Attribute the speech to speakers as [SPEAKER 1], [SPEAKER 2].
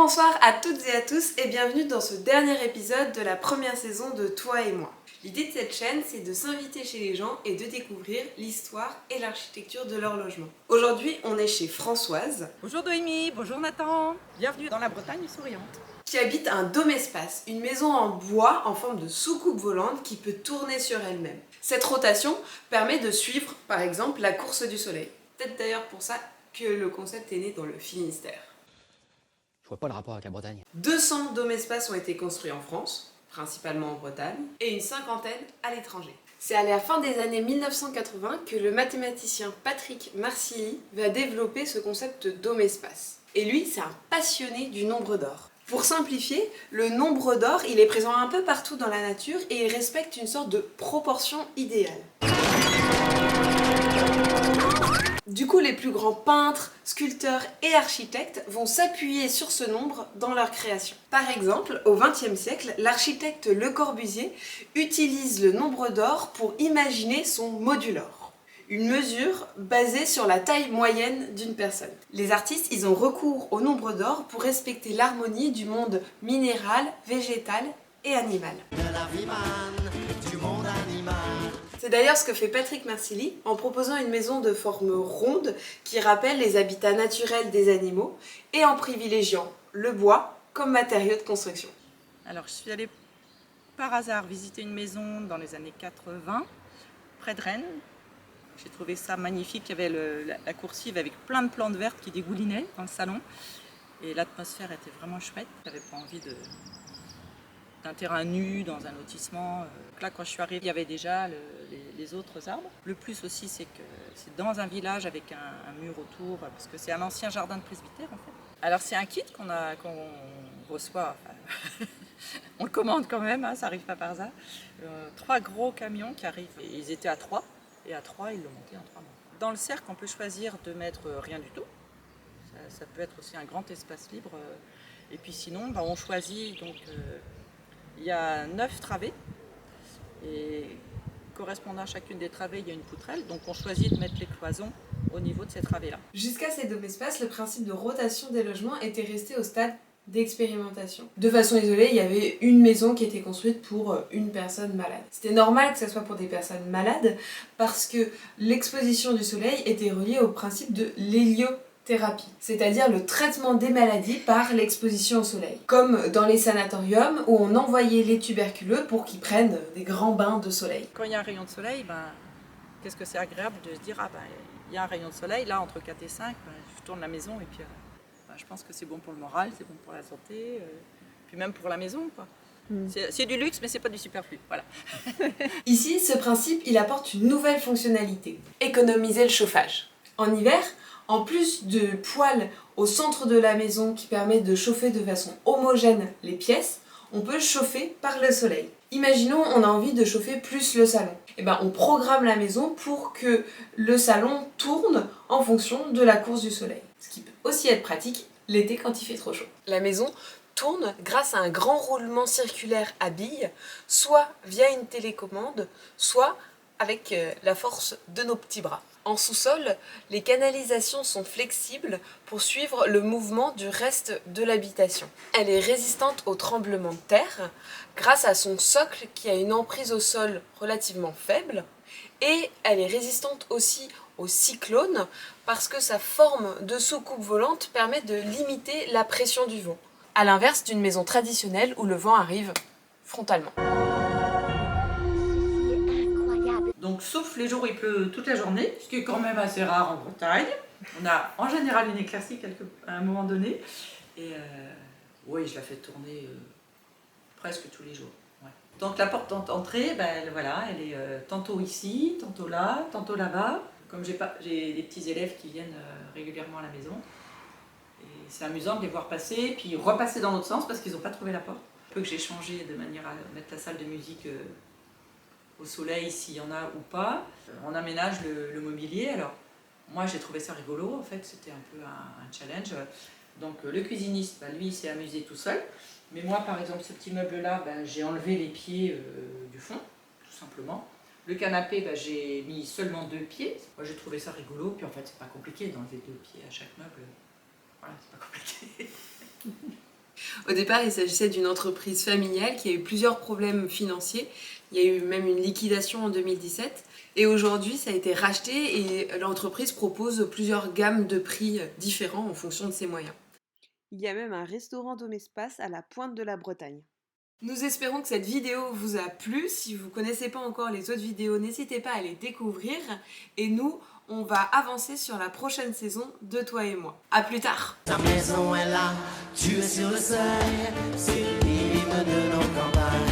[SPEAKER 1] Bonsoir à toutes et à tous et bienvenue dans ce dernier épisode de la première saison de Toi et moi. L'idée de cette chaîne, c'est de s'inviter chez les gens et de découvrir l'histoire et l'architecture de leur logement. Aujourd'hui, on est chez Françoise.
[SPEAKER 2] Bonjour Noémie, bonjour Nathan, bienvenue dans la Bretagne souriante.
[SPEAKER 1] Qui habite un dôme-espace, une maison en bois en forme de soucoupe volante qui peut tourner sur elle-même. Cette rotation permet de suivre, par exemple, la course du soleil. Peut-être d'ailleurs pour ça que le concept est né dans le Finistère.
[SPEAKER 3] Je vois pas le rapport avec la Bretagne.
[SPEAKER 1] 200 dômes-espaces ont été construits en France, principalement en Bretagne, et une cinquantaine à l'étranger. C'est à la fin des années 1980 que le mathématicien Patrick Marcilly va développer ce concept de dôme-espace. Et lui, c'est un passionné du nombre d'or. Pour simplifier, le nombre d'or, il est présent un peu partout dans la nature et il respecte une sorte de proportion idéale. Du coup, les plus grands peintres, sculpteurs et architectes vont s'appuyer sur ce nombre dans leur création. Par exemple, au XXe siècle, l'architecte Le Corbusier utilise le nombre d'or pour imaginer son modulor, une mesure basée sur la taille moyenne d'une personne. Les artistes, ils ont recours au nombre d'or pour respecter l'harmonie du monde minéral, végétal et animal. C'est d'ailleurs ce que fait Patrick Marcilly en proposant une maison de forme ronde qui rappelle les habitats naturels des animaux et en privilégiant le bois comme matériau de construction.
[SPEAKER 2] Alors je suis allée par hasard visiter une maison dans les années 80, près de Rennes. J'ai trouvé ça magnifique, il y avait la coursive avec plein de plantes vertes qui dégoulinaient dans le salon. Et l'atmosphère était vraiment chouette, j'avais pas envie d'un terrain nu dans un lotissement. Là, quand je suis arrivée, il y avait déjà les autres arbres. Le plus aussi, c'est que c'est dans un village avec un mur autour, parce que c'est un ancien jardin de presbytère en fait. Alors c'est un kit qu'on reçoit, enfin, on le commande quand même, hein, ça n'arrive pas par hasard. 3 gros camions qui arrivent, et ils étaient à 3, et à 3, ils l'ont monté en 3 mois. Dans le cercle, on peut choisir de mettre rien du tout. Ça peut être aussi un grand espace libre. Et puis sinon, on choisit donc... il y a 9 travées et correspondant à chacune des travées, il y a une poutrelle. Donc on choisit de mettre les cloisons au niveau de ces travées-là.
[SPEAKER 1] Jusqu'à ces dômes-espaces, le principe de rotation des logements était resté au stade d'expérimentation. De façon isolée, il y avait une maison qui était construite pour une personne malade. C'était normal que ce soit pour des personnes malades parce que l'exposition du soleil était reliée au principe de l'héliothérapie, c'est-à-dire le traitement des maladies par l'exposition au soleil. Comme dans les sanatoriums où on envoyait les tuberculeux pour qu'ils prennent des grands bains de soleil.
[SPEAKER 2] Quand il y a un rayon de soleil, qu'est-ce que c'est agréable de se dire, il y a un rayon de soleil, là entre 4 et 5, je tourne la maison et puis je pense que c'est bon pour le moral, c'est bon pour la santé, puis même pour la maison, quoi. C'est du luxe, mais c'est pas du superflu, voilà.
[SPEAKER 1] Ici, ce principe, il apporte une nouvelle fonctionnalité, économiser le chauffage. En hiver, en plus de poêles au centre de la maison qui permettent de chauffer de façon homogène les pièces, on peut chauffer par le soleil. Imaginons, on a envie de chauffer plus le salon. On programme la maison pour que le salon tourne en fonction de la course du soleil. Ce qui peut aussi être pratique l'été quand il fait trop chaud. La maison tourne grâce à un grand roulement circulaire à billes, soit via une télécommande, soit avec la force de nos petits bras. En sous-sol, les canalisations sont flexibles pour suivre le mouvement du reste de l'habitation. Elle est résistante aux tremblements de terre grâce à son socle qui a une emprise au sol relativement faible et elle est résistante aussi aux cyclones parce que sa forme de soucoupe volante permet de limiter la pression du vent, à l'inverse d'une maison traditionnelle où le vent arrive frontalement.
[SPEAKER 2] Donc sauf les jours où il pleut toute la journée, ce qui est quand même assez rare en Bretagne. On a en général une éclaircie à un moment donné. Et oui, je la fais tourner presque tous les jours. Ouais. Donc la porte d'entrée, elle est tantôt ici, tantôt là, tantôt là-bas. Comme j'ai des petits élèves qui viennent régulièrement à la maison. Et c'est amusant de les voir passer, puis repasser dans l'autre sens parce qu'ils n'ont pas trouvé la porte. Un peu que j'ai changé de manière à mettre la salle de musique au soleil s'il y en a ou pas. On aménage le mobilier. Alors moi j'ai trouvé ça rigolo, en fait c'était un peu un challenge. Donc le cuisiniste, lui il s'est amusé tout seul. Mais moi par exemple ce petit meuble là, j'ai enlevé les pieds du fond, tout simplement. Le canapé, j'ai mis seulement 2 pieds. Moi j'ai trouvé ça rigolo, puis en fait c'est pas compliqué d'enlever 2 pieds à chaque meuble. Voilà, c'est pas compliqué.
[SPEAKER 1] Au départ, il s'agissait d'une entreprise familiale qui a eu plusieurs problèmes financiers. Il y a eu même une liquidation en 2017. Et aujourd'hui, ça a été racheté et l'entreprise propose plusieurs gammes de prix différents en fonction de ses moyens.
[SPEAKER 4] Il y a même un restaurant Domespace à la pointe de la Bretagne.
[SPEAKER 1] Nous espérons que cette vidéo vous a plu. Si vous ne connaissez pas encore les autres vidéos, n'hésitez pas à les découvrir. Et nous, on va avancer sur la prochaine saison de Toi et moi. À plus tard!
[SPEAKER 5] Ta maison est là, tu es sur le seuil, c'est l'hymne de nos campagnes.